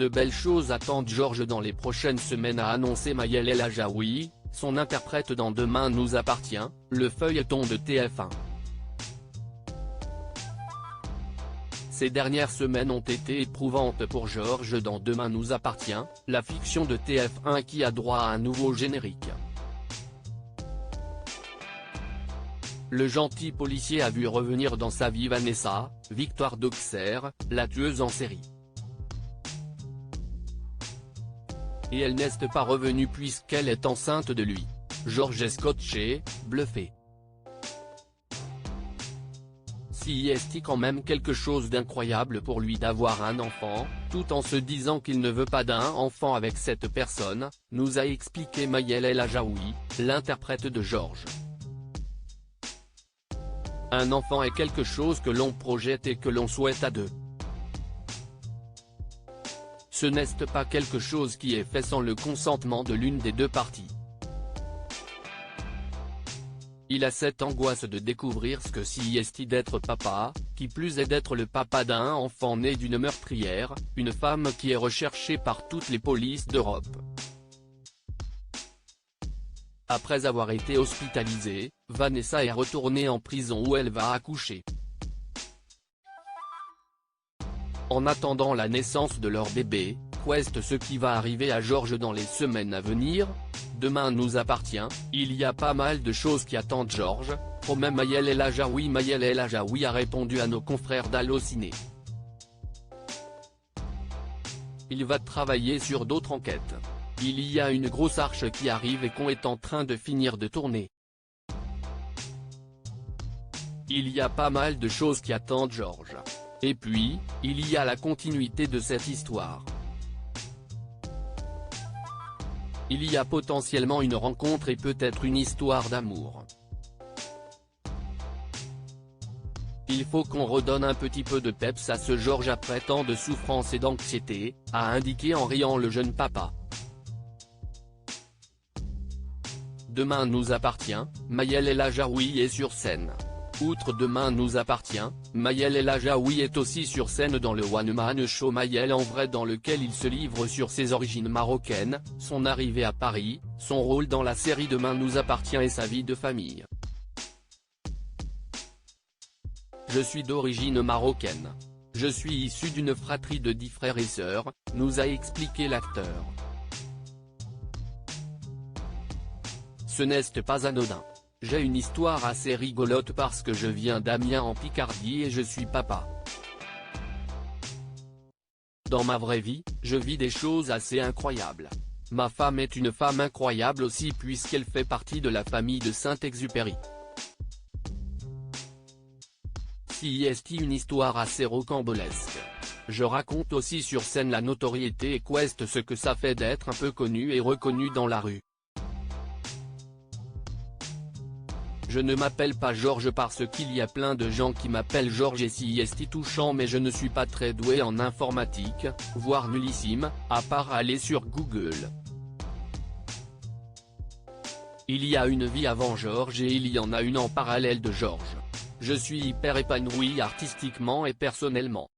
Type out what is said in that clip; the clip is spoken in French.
De belles choses attendent Georges dans les prochaines semaines, a annoncé Maëlle El Ajaoui, son interprète dans Demain nous appartient, le feuilleton de TF1. Ces dernières semaines ont été éprouvantes pour Georges dans Demain nous appartient, la fiction de TF1 qui a droit à un nouveau générique. Le gentil policier a vu revenir dans sa vie Vanessa, Victoire d'Auxerre, la tueuse en série. Et elle n'est pas revenue puisqu'elle est enceinte de lui. Georges est scotché, bluffé. Si est-il quand même quelque chose d'incroyable pour lui d'avoir un enfant, tout en se disant qu'il ne veut pas d'un enfant avec cette personne, nous a expliqué Maëlle El Ajaoui, l'interprète de Georges. Un enfant est quelque chose que l'on projette et que l'on souhaite à deux. Ce n'est pas quelque chose qui est fait sans le consentement de l'une des deux parties. Il a cette angoisse de découvrir ce que c'est d'être papa, qui plus est d'être le papa d'un enfant né d'une meurtrière, une femme qui est recherchée par toutes les polices d'Europe. Après avoir été hospitalisée, Vanessa est retournée en prison où elle va accoucher. En attendant la naissance de leur bébé, qu'est ce qui va arriver à Georges dans les semaines à venir? Demain nous appartient, il y a pas mal de choses qui attendent Georges, promet Maëlle El Ajaoui. Maëlle El Ajaoui a répondu à nos confrères d'Allociné. Il va travailler sur d'autres enquêtes. Il y a une grosse arche qui arrive et qu'on est en train de finir de tourner. Il y a pas mal de choses qui attendent Georges. Et puis, il y a la continuité de cette histoire. Il y a potentiellement une rencontre et peut-être une histoire d'amour. Il faut qu'on redonne un petit peu de peps à ce Georges après tant de souffrance et d'anxiété, a indiqué en riant le jeune papa. Demain nous appartient, Maëlle El Ajaoui est sur scène. Outre Demain nous appartient, Maëlle El Ajaoui est aussi sur scène dans le One Man Show Maëlle en vrai dans lequel il se livre sur ses origines marocaines, son arrivée à Paris, son rôle dans la série Demain nous appartient et sa vie de famille. Je suis d'origine marocaine. Je suis issu d'une fratrie de 10 frères et sœurs, nous a expliqué l'acteur. Ce n'est pas anodin. J'ai une histoire assez rigolote parce que je viens d'Amiens en Picardie et je suis papa. Dans ma vraie vie, je vis des choses assez incroyables. Ma femme est une femme incroyable aussi puisqu'elle fait partie de la famille de Saint-Exupéry. Si est une histoire assez rocambolesque. Je raconte aussi sur scène la notoriété et qu'est ce que ça fait d'être un peu connu et reconnu dans la rue. Je ne m'appelle pas Georges parce qu'il y a plein de gens qui m'appellent Georges et si est touchant mais je ne suis pas très doué en informatique, voire nullissime, à part aller sur Google. Il y a une vie avant Georges et il y en a une en parallèle de Georges. Je suis hyper épanoui artistiquement et personnellement.